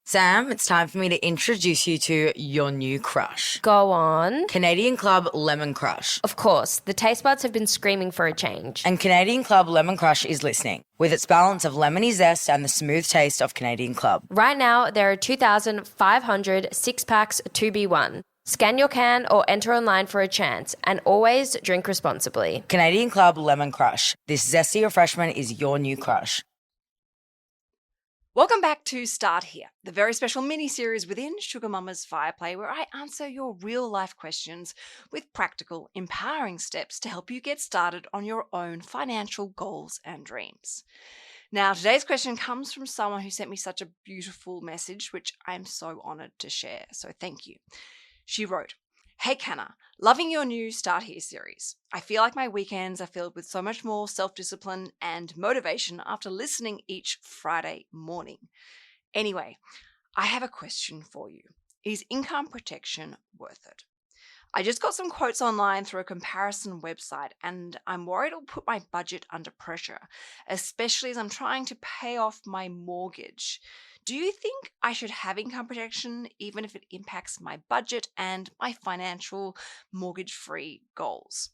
Sam, it's time for me to introduce you to your new crush. Go on. Canadian Club Lemon Crush. Of course, the taste buds have been screaming for a change. And Canadian Club Lemon Crush is listening, with its balance of lemony zest and the smooth taste of Canadian Club. Right now, there are 2,500 six-packs to be won. Scan your can or enter online for a chance, and always drink responsibly. Canadian Club Lemon Crush. This zesty refreshment is your new crush. Welcome back to Start Here, the very special mini-series within Sugar Mama's Fireplay where I answer your real-life questions with practical, empowering steps to help you get started on your own financial goals and dreams. Now, today's question comes from someone who sent me such a beautiful message, which I'm so honoured to share, so thank you. She wrote, "Hey Canna, loving your new Start Here series. I feel like my weekends are filled with so much more self-discipline and motivation after listening each Friday morning. Anyway, I have a question for you. Is income protection worth it? I just got some quotes online through a comparison website and I'm worried it'll put my budget under pressure, especially as I'm trying to pay off my mortgage. Do you think I should have income protection even if it impacts my budget and my financial mortgage-free goals?"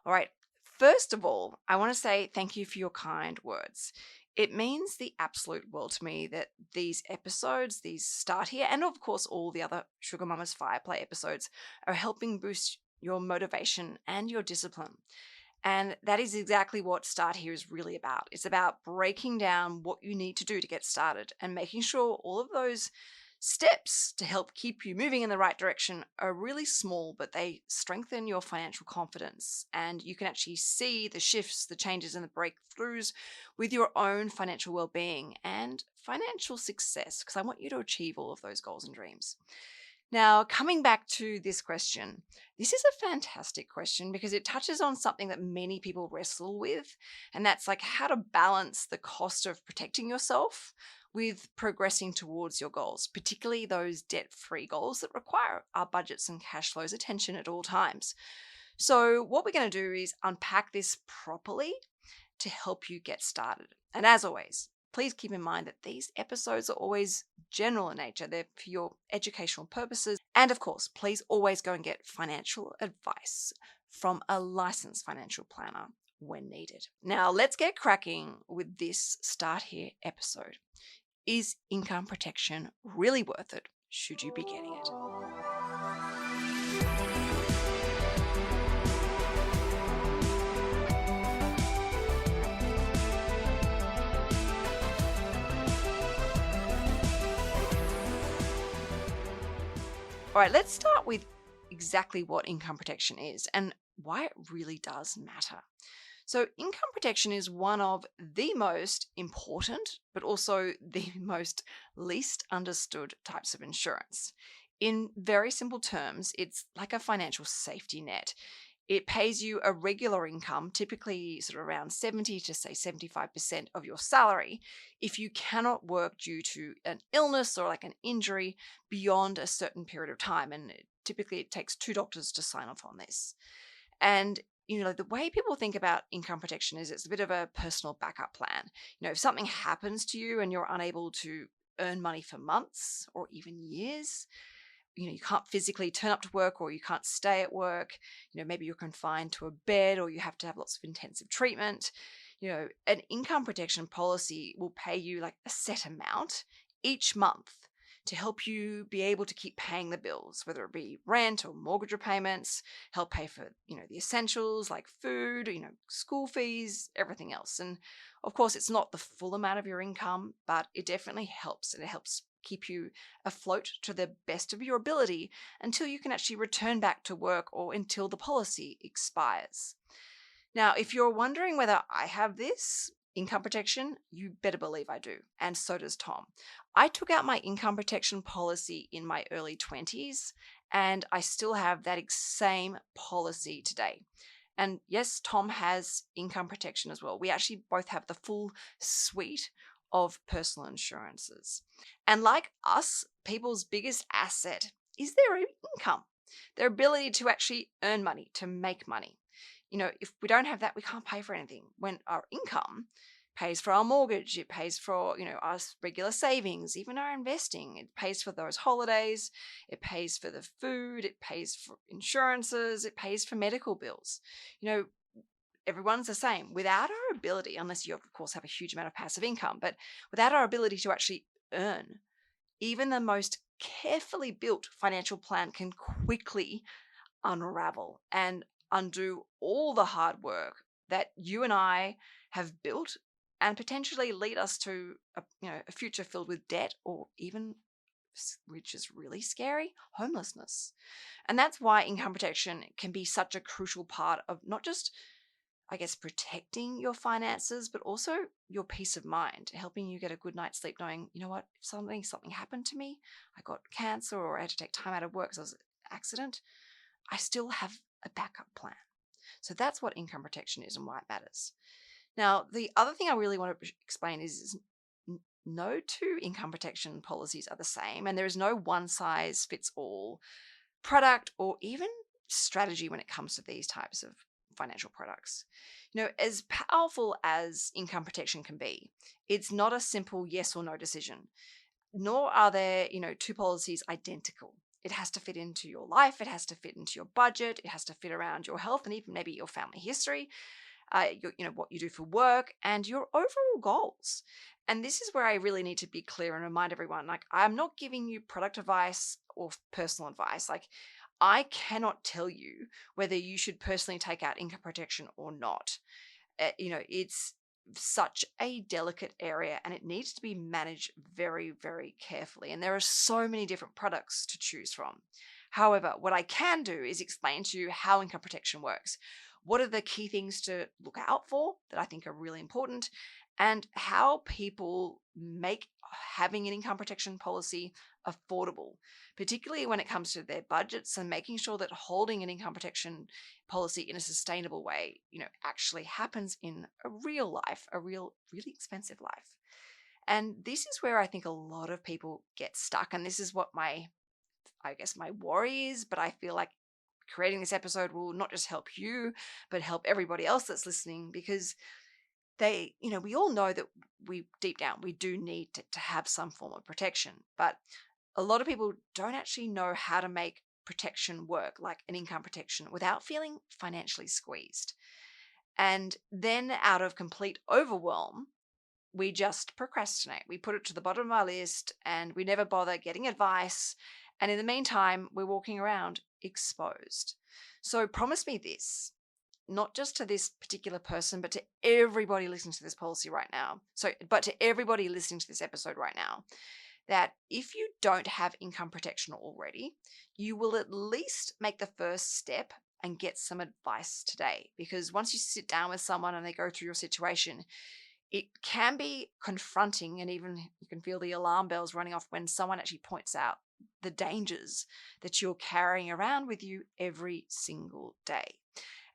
All right, first of all, I want to say thank you for your kind words. It means the absolute world to me that these episodes, these Start Here, and of course all the other Sugar Mama's Fireplay episodes are helping boost your motivation and your discipline. And that is exactly what Start Here is really about. It's about breaking down what you need to do to get started and making sure all of those steps to help keep you moving in the right direction are really small, but they strengthen your financial confidence. And you can actually see the shifts, the changes, and the breakthroughs with your own financial well-being and financial success, because I want you to achieve all of those goals and dreams. Now, coming back to this question, this is a fantastic question because it touches on something that many people wrestle with, and that's like how to balance the cost of protecting yourself with progressing towards your goals, particularly those debt-free goals that require our budgets and cash flows attention at all times. So what we're going to do is unpack this properly to help you get started. And as always, please keep in mind that these episodes are always general in nature. They're for your educational purposes. And of course, please always go and get financial advice from a licensed financial planner when needed. Now, let's get cracking with this Start Here episode. Is income protection really worth it? Should you be getting it? All right, let's start with exactly what income protection is and why it really does matter. So income protection is one of the most important, but also the most least understood types of insurance. In very simple terms, it's like a financial safety net. It pays you a regular income, typically sort of around 70 to say 75% of your salary, if you cannot work due to an illness or like an injury beyond a certain period of time. And typically it takes 2 doctors to sign off on this. And the way people think about income protection is it's a bit of a personal backup plan. If something happens to you and you're unable to earn money for months or even years, you can't physically turn up to work or you can't stay at work, maybe you're confined to a bed or you have to have lots of intensive treatment, an income protection policy will pay you like a set amount each month to help you be able to keep paying the bills, whether it be rent or mortgage repayments, help pay for, the essentials like food, school fees, everything else. And of course, it's not the full amount of your income, but it definitely helps. And it helps keep you afloat to the best of your ability until you can actually return back to work or until the policy expires. Now, if you're wondering whether I have this income protection, you better believe I do. And so does Tom. I took out my income protection policy in my early 20s, and I still have that same policy today. And yes, Tom has income protection as well. We actually both have the full suite of personal insurances. And like us, people's biggest asset is their income, their ability to actually earn money, to make money. If we don't have that, we can't pay for anything. When our income pays for our mortgage. It pays for, our regular savings, even our investing. It pays for those holidays. It pays for the food. It pays for insurances. It pays for medical bills. Everyone's the same. Without our ability, unless you, of course, have a huge amount of passive income, but without our ability to actually earn, even the most carefully built financial plan can quickly unravel and undo all the hard work that you and I have built and potentially lead us to a future filled with debt or even, which is really scary, homelessness. And that's why income protection can be such a crucial part of not just, I guess, protecting your finances, but also your peace of mind, helping you get a good night's sleep knowing, what, if something happened to me, I got cancer or I had to take time out of work because I was in an accident, I still have a backup plan. So that's what income protection is and why it matters. Now, the other thing I really want to explain is no two income protection policies are the same, and there is no one size fits all product or even strategy when it comes to these types of financial products. As powerful as income protection can be, it's not a simple yes or no decision, nor are there, two policies identical. It has to fit into your life. It has to fit into your budget. It has to fit around your health and even maybe your family history, what you do for work and your overall goals. And this is where I really need to be clear and remind everyone, like, I'm not giving you product advice or personal advice. Like, I cannot tell you whether you should personally take out income protection or not. It's such a delicate area and it needs to be managed very, very carefully. And there are so many different products to choose from. However, what I can do is explain to you how income protection works. What are the key things to look out for that I think are really important, and how people make having an income protection policy affordable, particularly when it comes to their budgets, and making sure that holding an income protection policy in a sustainable way, actually happens in a real life, a really expensive life. And this is where I think a lot of people get stuck. And this is what my worry is, but I feel like creating this episode will not just help you, but help everybody else that's listening, because we all know that we deep down, we do need to have some form of protection, but a lot of people don't actually know how to make protection work, like an income protection, without feeling financially squeezed. And then out of complete overwhelm, we just procrastinate. We put it to the bottom of our list and we never bother getting advice. And in the meantime, we're walking around exposed. So promise me this, not just to this particular person, but to everybody listening to this policy right now. But to everybody listening to this episode right now, that if you don't have income protection already, you will at least make the first step and get some advice today. Because once you sit down with someone and they go through your situation, it can be confronting, and even you can feel the alarm bells running off when someone actually points out the dangers that you're carrying around with you every single day.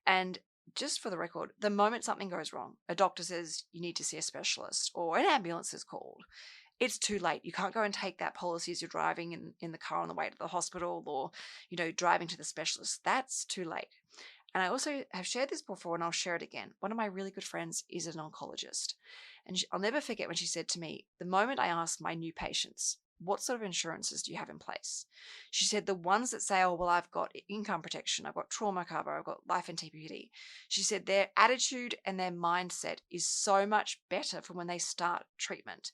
And just for the record, the moment something goes wrong, a doctor says you need to see a specialist or an ambulance is called, it's too late. You can't go and take that policy as you're driving in the car on the way to the hospital or, driving to the specialist. That's too late. And I also have shared this before and I'll share it again. One of my really good friends is an oncologist. And I'll never forget when she said to me, the moment I asked my new patients, what sort of insurances do you have in place? She said the ones that say, oh, well, I've got income protection, I've got trauma cover, I've got life and TPD. She said their attitude and their mindset is so much better from when they start treatment.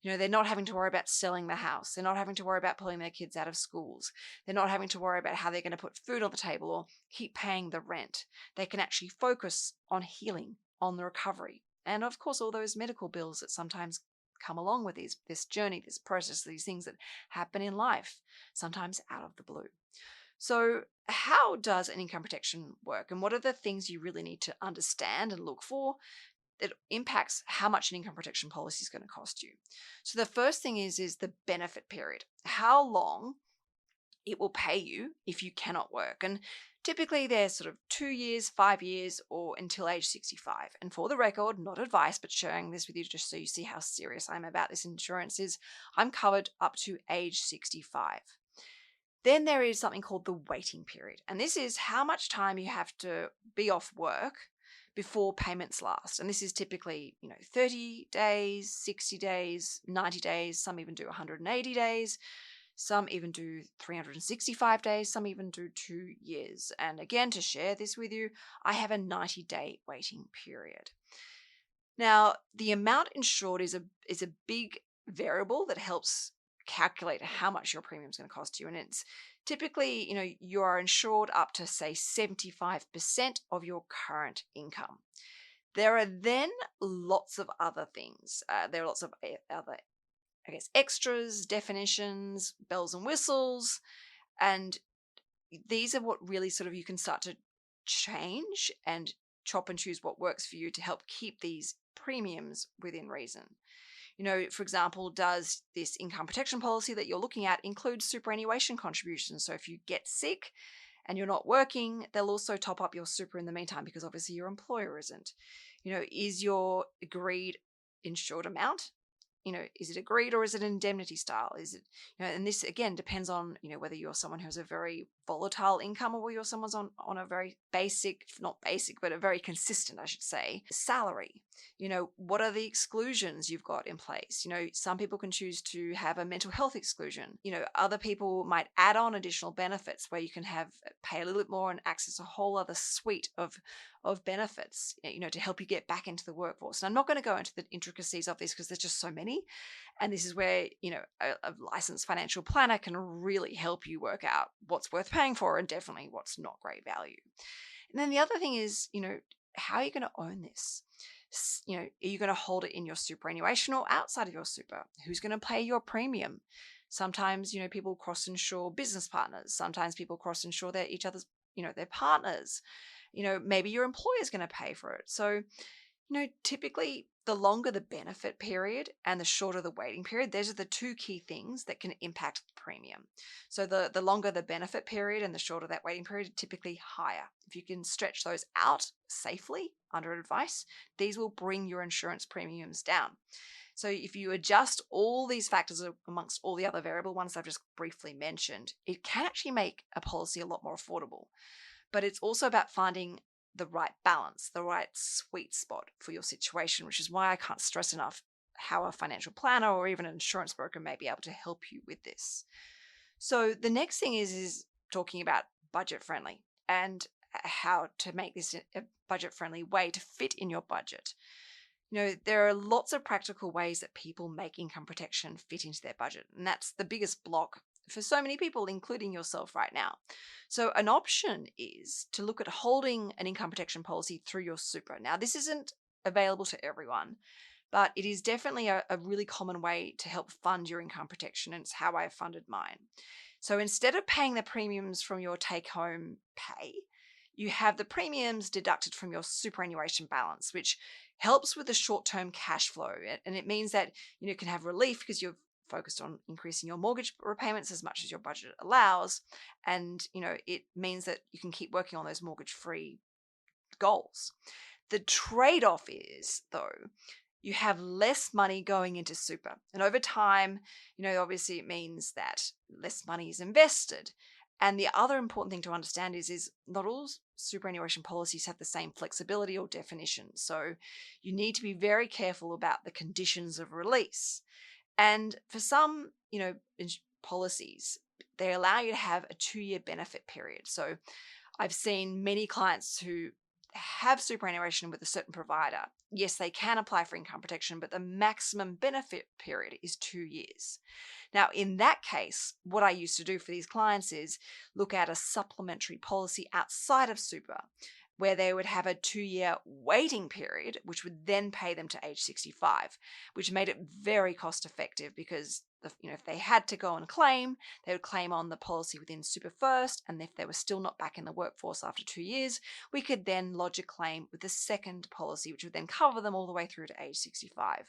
They're not having to worry about selling the house. They're not having to worry about pulling their kids out of schools. They're not having to worry about how they're going to put food on the table or keep paying the rent. They can actually focus on healing, on the recovery. And of course, all those medical bills that sometimes come along with this journey, this process, these things that happen in life, sometimes out of the blue. So how does an income protection work? And what are the things you really need to understand and look for that impacts how much an income protection policy is going to cost you? So the first thing is the benefit period. How long it will pay you if you cannot work. And typically they're sort of 2 years, 5 years, or until age 65. And for the record, not advice, but sharing this with you just so you see how serious I'm about this insurance is, I'm covered up to age 65. Then there is something called the waiting period. And this is how much time you have to be off work before payments last. And this is typically, 30 days, 60 days, 90 days. Some even do 180 days. Some even do 365 days. Some even do 2 years. And again, to share this with you, I have a 90-day waiting period. Now, the amount insured is a big variable that helps calculate how much your premium is going to cost you. And it's typically, you are insured up to, say, 75% of your current income. There are then lots of other things. There are lots of other, extras, definitions, bells and whistles. And these are what really sort of you can start to change and chop and choose what works for you to help keep these premiums within reason. For example, does this income protection policy that you're looking at include superannuation contributions? So if you get sick and you're not working, they'll also top up your super in the meantime, because obviously your employer isn't. Is your agreed insured amount, is it agreed or is it indemnity style? Is it, and this again depends on, whether you're someone who has a very volatile income or you're someone's on a very basic, not basic, but a very consistent, I should say, salary. What are the exclusions you've got in place? Some people can choose to have a mental health exclusion. Other people might add on additional benefits where you can pay a little bit more and access a whole other suite of benefits, to help you get back into the workforce. And I'm not going to go into the intricacies of this because there's just so many. And this is where, a licensed financial planner can really help you work out what's worth paying for and definitely what's not great value. And then the other thing is, how are you going to own this? Are you going to hold it in your superannuation or outside of your super? Who's going to pay your premium? Sometimes, people cross-insure business partners. Sometimes people cross-insure each other's, their partners. Maybe your employer's going to pay for it. So, typically the longer the benefit period and the shorter the waiting period, those are the two key things that can impact the premium. So the longer the benefit period and the shorter that waiting period, typically higher. If you can stretch those out safely under advice, these will bring your insurance premiums down. So if you adjust all these factors amongst all the other variable ones I've just briefly mentioned, it can actually make a policy a lot more affordable. But it's also about finding the right balance, the right sweet spot for your situation, which is why I can't stress enough how a financial planner or even an insurance broker may be able to help you with this. So the next thing is talking about budget friendly and how to make this a budget friendly way to fit in your budget. There are lots of practical ways that people make income protection fit into their budget, and that's the biggest block for so many people, including yourself right now. So an option is to look at holding an income protection policy through your super. Now, this isn't available to everyone, but it is definitely a really common way to help fund your income protection, and it's how I have funded mine. So instead of paying the premiums from your take-home pay, you have the premiums deducted from your superannuation balance, which helps with the short-term cash flow. And it means that you can have relief because you've focused on increasing your mortgage repayments as much as your budget allows. And, it means that you can keep working on those mortgage-free goals. The trade-off is, though, you have less money going into super. And over time, obviously it means that less money is invested. And the other important thing to understand is not all superannuation policies have the same flexibility or definition. So you need to be very careful about the conditions of release. And for some, policies, they allow you to have a 2-year benefit period. So I've seen many clients who have superannuation with a certain provider. Yes, they can apply for income protection, but the maximum benefit period is 2 years. Now, in that case, what I used to do for these clients is look at a supplementary policy outside of super, where they would have a 2-year waiting period, which would then pay them to age 65, which made it very cost effective because if they had to go and claim, they would claim on the policy within super first, and if they were still not back in the workforce after 2 years, we could then lodge a claim with the second policy, which would then cover them all the way through to age 65.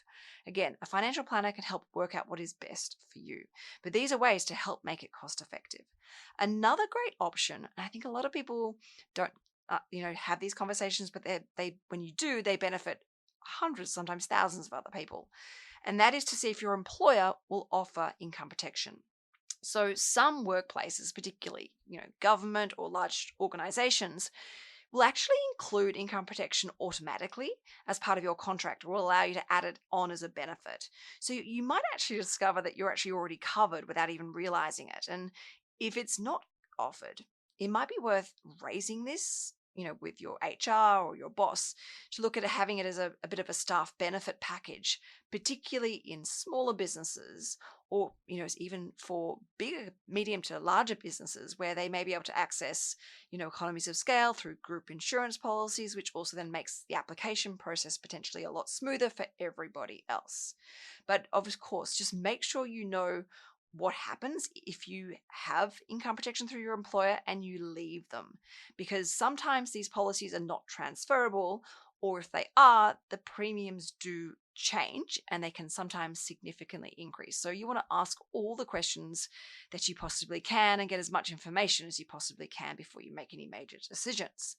Again, a financial planner can help work out what is best for you, but these are ways to help make it cost effective. Another great option, and I think a lot of people don't have these conversations, but they when you do, they benefit hundreds, sometimes thousands of other people. And that is to see if your employer will offer income protection. So some workplaces, particularly, government or large organizations, will actually include income protection automatically as part of your contract, or will allow you to add it on as a benefit. So you might actually discover that you're actually already covered without even realizing it. And if it's not offered, it might be worth raising this, with your HR or your boss to look at having it as a bit of a staff benefit package, particularly in smaller businesses, or even for bigger, medium to larger businesses where they may be able to access economies of scale through group insurance policies, which also then makes the application process potentially a lot smoother for everybody else. But of course, just make sure you know what happens if you have income protection through your employer and you leave them, because sometimes these policies are not transferable, or if they are, the premiums do change and they can sometimes significantly increase. So you want to ask all the questions that you possibly can and get as much information as you possibly can before you make any major decisions.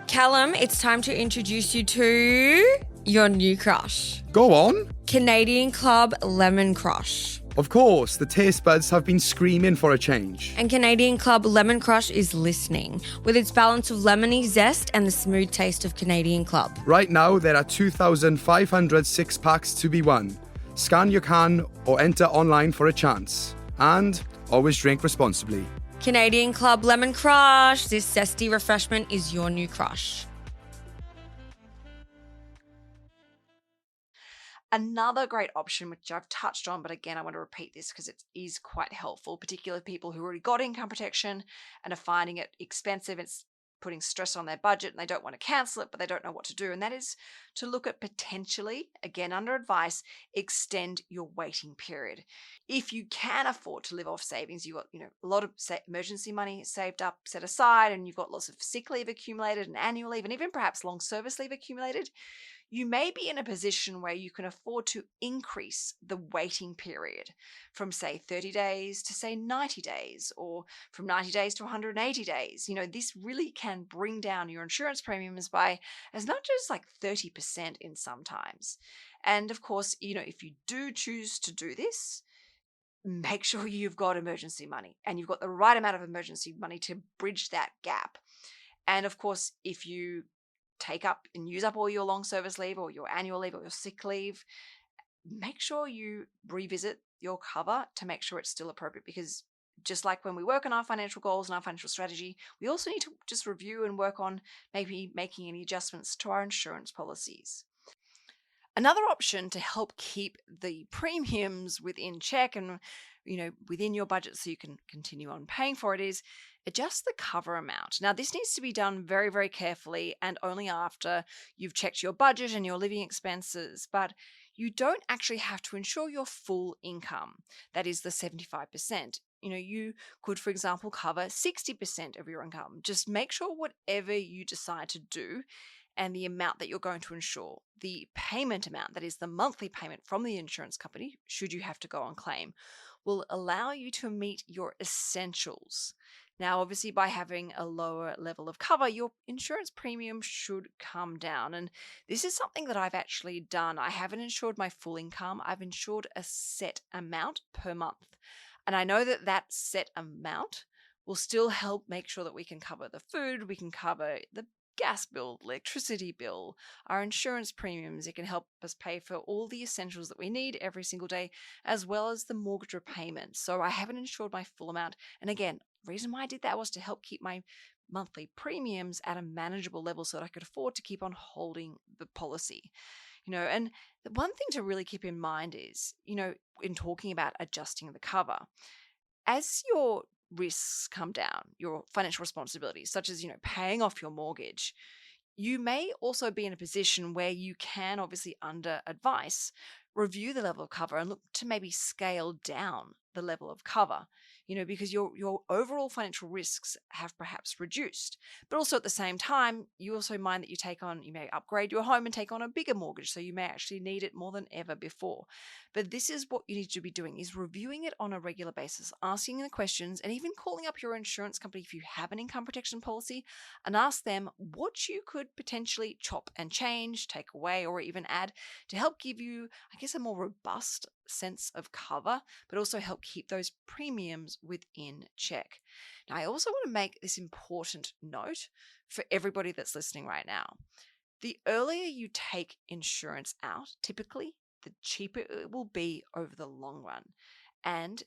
Callum, it's time to introduce you to your new crush. Go on. Canadian Club Lemon Crush. Of course, the taste buds have been screaming for a change. And Canadian Club Lemon Crush is listening, with its balance of lemony zest and the smooth taste of Canadian Club. Right now, there are 2,500 six-packs to be won. Scan your can or enter online for a chance. And always drink responsibly. Canadian Club Lemon Crush. This zesty refreshment is your new crush. Another great option, which I've touched on, but again, I want to repeat this because it is quite helpful, particularly people who already got income protection and are finding it expensive. It's putting stress on their budget and they don't want to cancel it, but they don't know what to do. And that is to look at potentially, again, under advice, extend your waiting period. If you can afford to live off savings, you've got, a lot of emergency money saved up, set aside, and you've got lots of sick leave accumulated and annual leave and even perhaps long service leave accumulated, you may be in a position where you can afford to increase the waiting period from, say, 30 days to, say, 90 days, or from 90 days to 180 days. This really can bring down your insurance premiums by as much as like 30% in some times. And of course, if you do choose to do this, make sure you've got emergency money and you've got the right amount of emergency money to bridge that gap. And of course, if you take up and use up all your long service leave or your annual leave or your sick leave, make sure you revisit your cover to make sure it's still appropriate, because just like when we work on our financial goals and our financial strategy, we also need to just review and work on maybe making any adjustments to our insurance policies. Another option to help keep the premiums within check and within your budget so you can continue on paying for it is adjust the cover amount. Now, this needs to be done very, very carefully and only after you've checked your budget and your living expenses, but you don't actually have to insure your full income. That is the 75%. You could, for example, cover 60% of your income. Just make sure whatever you decide to do and the amount that you're going to insure, the payment amount, that is the monthly payment from the insurance company, should you have to go on claim, will allow you to meet your essentials. Now, obviously, by having a lower level of cover, your insurance premium should come down. And this is something that I've actually done. I haven't insured my full income. I've insured a set amount per month. And I know that that set amount will still help make sure that we can cover the food, we can cover the gas bill, electricity bill, our insurance premiums. It can help us pay for all the essentials that we need every single day, as well as the mortgage repayment. So I haven't insured my full amount. And again, the reason why I did that was to help keep my monthly premiums at a manageable level so that I could afford to keep on holding the policy. And the one thing to really keep in mind is, in talking about adjusting the cover, as your risks come down, your financial responsibilities, such as, paying off your mortgage, you may also be in a position where you can, obviously under advice, review the level of cover and look to maybe scale down the level of cover, because your overall financial risks have perhaps reduced. But also at the same time, you also mind that you may upgrade your home and take on a bigger mortgage, so you may actually need it more than ever before. But this is what you need to be doing, is reviewing it on a regular basis, asking the questions, and even calling up your insurance company if you have an income protection policy and ask them what you could potentially chop and change, take away, or even add to help give you, I guess, a more robust sense of cover, but also help help keep those premiums within check. Now, I also want to make this important note for everybody that's listening right now. The earlier you take insurance out, typically, the cheaper it will be over the long run, and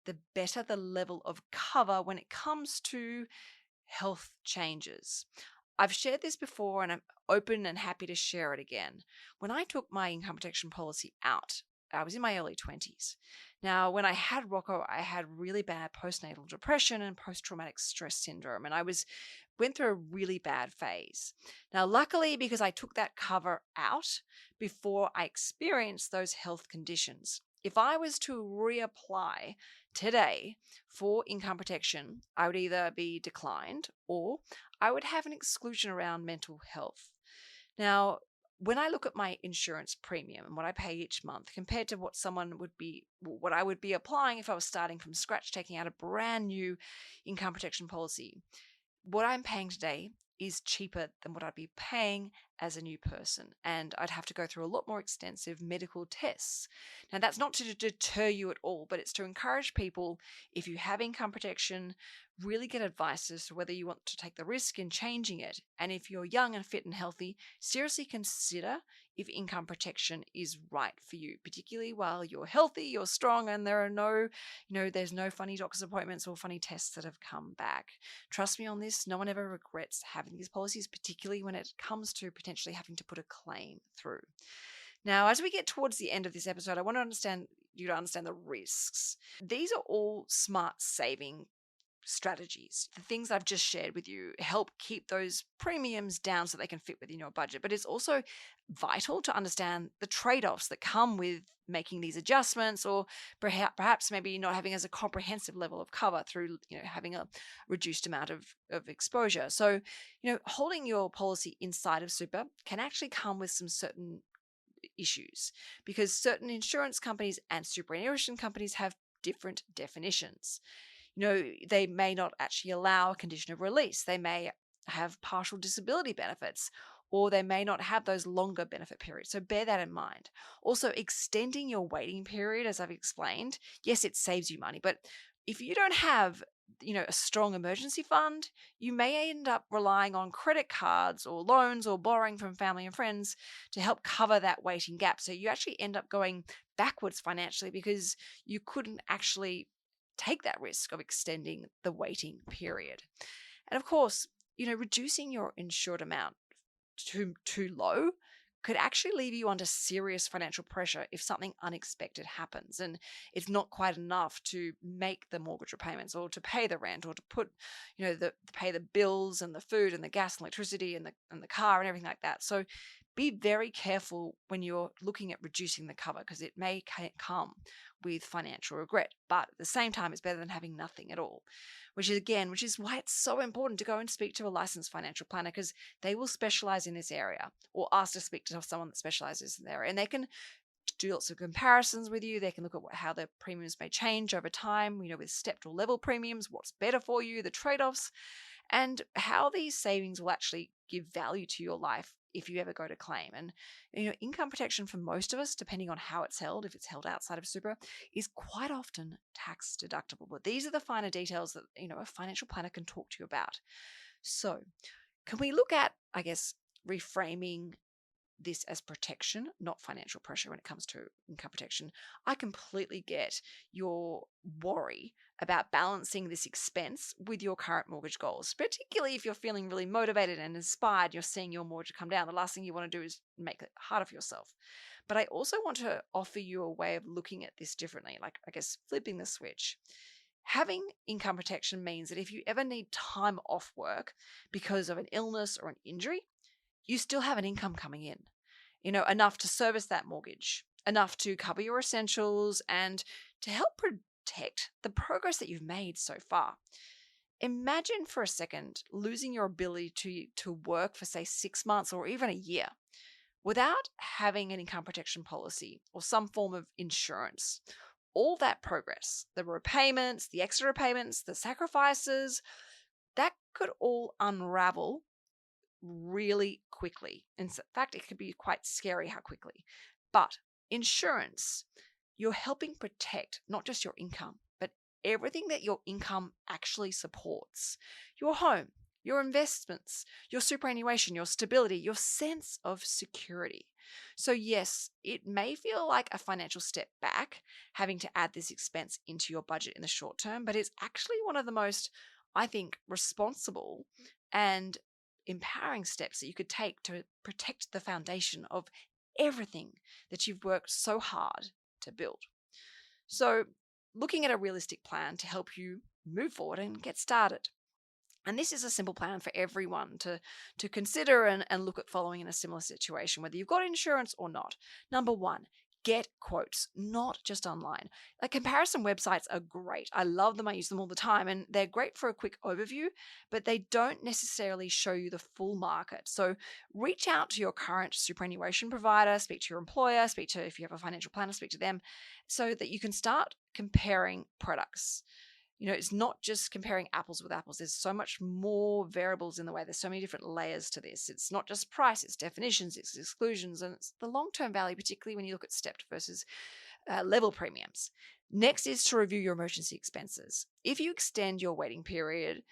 the better the level of cover when it comes to health changes. I've shared this before and I'm open and happy to share it again. When I took my income protection policy out, I was in my early 20s. Now, when I had Rocco, I had really bad postnatal depression and post-traumatic stress syndrome, and went through a really bad phase. Now, luckily, because I took that cover out before I experienced those health conditions, if I was to reapply today for income protection, I would either be declined or I would have an exclusion around mental health. Now, when I look at my insurance premium and what I pay each month compared to what what I would be applying if I was starting from scratch, taking out a brand new income protection policy, what I'm paying today is cheaper than what I'd be paying as a new person. And I'd have to go through a lot more extensive medical tests. Now, that's not to deter you at all, but it's to encourage people, if you have income protection, really get advice as to whether you want to take the risk in changing it. And if you're young and fit and healthy, seriously consider if income protection is right for you, particularly while you're healthy, you're strong, and there's no funny doctor's appointments or funny tests that have come back. Trust me on this, no one ever regrets having these policies, particularly when it comes to potentially having to put a claim through. Now, as we get towards the end of this episode, I want you to understand the risks. These are all smart saving strategies. The things I've just shared with you help keep those premiums down so they can fit within your budget. But it's also vital to understand the trade-offs that come with making these adjustments, or perhaps maybe not having as a comprehensive level of cover through having a reduced amount of exposure. So holding your policy inside of super can actually come with some certain issues, because certain insurance companies and superannuation companies have different definitions. They may not actually allow a condition of release. They may have partial disability benefits, or they may not have those longer benefit periods. So bear that in mind. Also, extending your waiting period, as I've explained, yes, it saves you money, but if you don't have a strong emergency fund, you may end up relying on credit cards or loans or borrowing from family and friends to help cover that waiting gap. So you actually end up going backwards financially because you couldn't actually take that risk of extending the waiting period. And of course, reducing your insured amount too low could actually leave you under serious financial pressure if something unexpected happens and it's not quite enough to make the mortgage repayments or to pay the rent or to put, pay the bills and the food and the gas and electricity and the car and everything like that. So be very careful when you're looking at reducing the cover, because it may come with financial regret. But at the same time, it's better than having nothing at all, which is why it's so important to go and speak to a licensed financial planner, because they will specialize in this area, or ask to speak to someone that specializes in the area, and they can do lots of comparisons with you. They can look at how the premiums may change over time, with stepped or level premiums, what's better for you, the trade-offs, and how these savings will actually give value to your life if you ever go to claim. And income protection for most of us, depending on how it's held, if it's held outside of super, is quite often tax deductible. But these are the finer details that a financial planner can talk to you about. So can we look at, I guess, reframing this as protection, not financial pressure when it comes to income protection? I completely get your worry about balancing this expense with your current mortgage goals, particularly if you're feeling really motivated and inspired, you're seeing your mortgage come down. The last thing you want to do is make it harder for yourself. But I also want to offer you a way of looking at this differently, like, I guess, flipping the switch. Having income protection means that if you ever need time off work because of an illness or an injury, you still have an income coming in, enough to service that mortgage, enough to cover your essentials, and to help protect the progress that you've made so far. Imagine for a second losing your ability to work for, say, 6 months or even a year without having an income protection policy or some form of insurance. All that progress, the repayments, the extra repayments, the sacrifices, that could all unravel really quickly. In fact, it could be quite scary how quickly. But insurance, you're helping protect not just your income, everything that your income actually supports: your home, your investments, your superannuation, your stability, your sense of security. So yes, it may feel like a financial step back having to add this expense into your budget in the short term, but it's actually one of the most, I think, responsible and empowering steps that you could take to protect the foundation of everything that you've worked so hard to build. So, looking at a realistic plan to help you move forward and get started. And this is a simple plan for everyone to consider and look at following in a similar situation, whether you've got insurance or not. Number one, get quotes, not just online. Like, comparison websites are great. I love them. I use them all the time, and they're great for a quick overview, but they don't necessarily show you the full market. So reach out to your current superannuation provider, speak to your employer, if you have a financial planner, speak to them, so that you can start comparing products. It's not just comparing apples with apples. There's so much more variables in the way. There's so many different layers to this. It's not just price, it's definitions, it's exclusions, and it's the long-term value, particularly when you look at stepped versus level premiums. Next is to review your emergency expenses. If you extend your waiting period,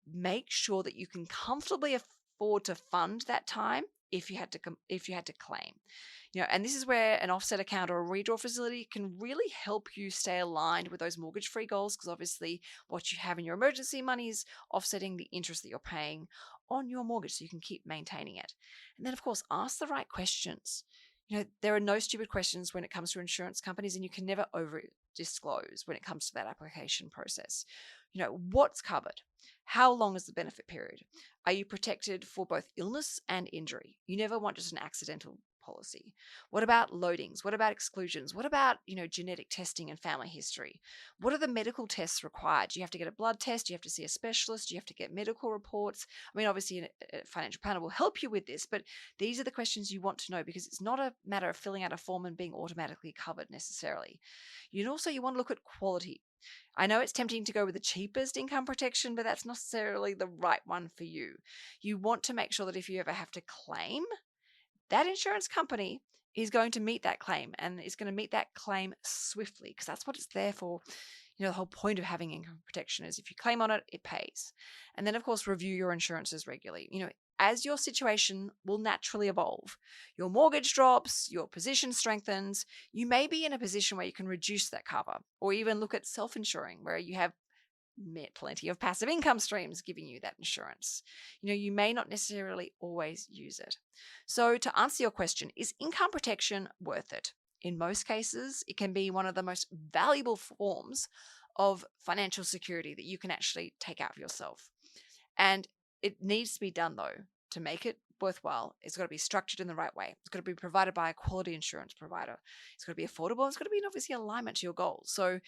make sure that you can comfortably afford to fund that time if you had to claim. And this is where an offset account or a redraw facility can really help you stay aligned with those mortgage-free goals, because obviously what you have in your emergency money is offsetting the interest that you're paying on your mortgage, so you can keep maintaining it. And then, of course, ask the right questions. There are no stupid questions when it comes to insurance companies, and you can never over-disclose when it comes to that application process. What's covered? How long is the benefit period? Are you protected for both illness and injury? You never want just an accidental policy. What about loadings? What about exclusions? What about, genetic testing and family history? What are the medical tests required? Do you have to get a blood test? Do you have to see a specialist? Do you have to get medical reports? I mean, obviously a financial planner will help you with this, but these are the questions you want to know, because it's not a matter of filling out a form and being automatically covered necessarily. You want to look at quality. I know it's tempting to go with the cheapest income protection, but that's not necessarily the right one for you. You want to make sure that if you ever have to claim, that insurance company is going to meet that claim, and is going to meet that claim swiftly, because that's what it's there for. The whole point of having income protection is if you claim on it, it pays. And then, of course, review your insurances regularly. As your situation will naturally evolve, your mortgage drops, your position strengthens, you may be in a position where you can reduce that cover, or even look at self-insuring, where you have plenty of passive income streams giving you that insurance. You may not necessarily always use it. So to answer your question, is income protection worth it? In most cases, it can be one of the most valuable forms of financial security that you can actually take out for yourself. And it needs to be done, though, to make it worthwhile. It's got to be structured in the right way. It's got to be provided by a quality insurance provider. It's got to be affordable. It's got to be obviously alignment to your goals. So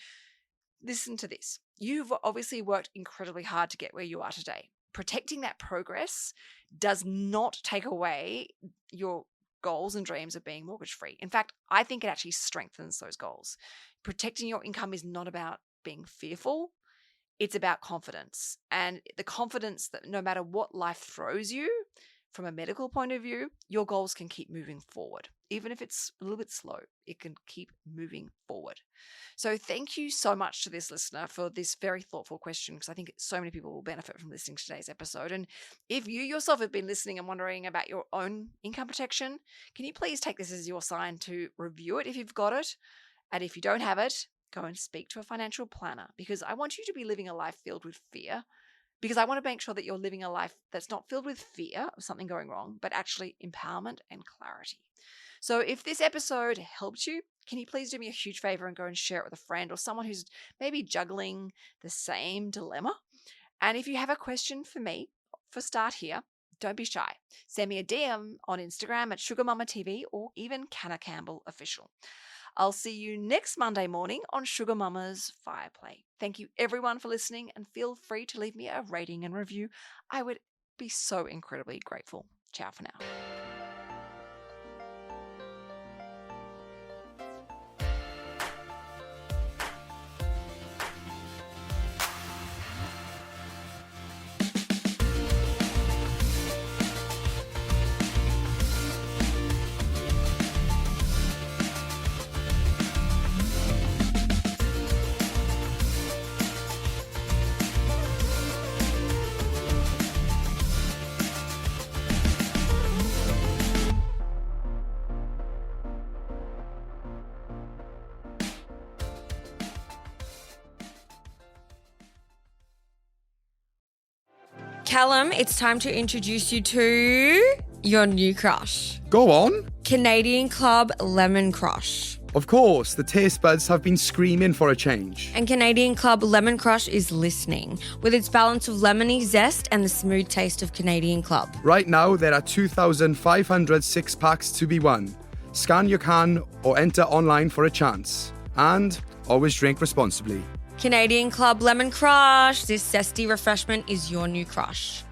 listen to this. You've obviously worked incredibly hard to get where you are today. Protecting that progress does not take away your goals and dreams of being mortgage-free. In fact, I think it actually strengthens those goals. Protecting your income is not about being fearful. It's about confidence, and the confidence that no matter what life throws you, from a medical point of view, your goals can keep moving forward. Even if it's a little bit slow, it can keep moving forward. So thank you so much to this listener for this very thoughtful question, because I think so many people will benefit from listening to today's episode. And if you yourself have been listening and wondering about your own income protection, can you please take this as your sign to review it if you've got it? And if you don't have it, go and speak to a financial planner, because I want you to be living a life filled with fear. Because I want to make sure that you're living a life that's not filled with fear of something going wrong, but actually empowerment and clarity. So if this episode helped you, can you please do me a huge favor and go and share it with a friend or someone who's maybe juggling the same dilemma? And if you have a question for me, for start here, don't be shy. Send me a DM on Instagram at SugarMamaTV or even Canna Campbell Official. I'll see you next Monday morning on Sugar Mama's Fireplay. Thank you everyone for listening, and feel free to leave me a rating and review. I would be so incredibly grateful. Ciao for now. Callum, it's time to introduce you to your new crush. Go on. Canadian Club Lemon Crush. Of course, the taste buds have been screaming for a change. And Canadian Club Lemon Crush is listening, with its balance of lemony zest and the smooth taste of Canadian Club. Right now, there are 2,500 six-packs to be won. Scan your can or enter online for a chance. And always drink responsibly. Canadian Club Lemon Crush. This zesty refreshment is your new crush.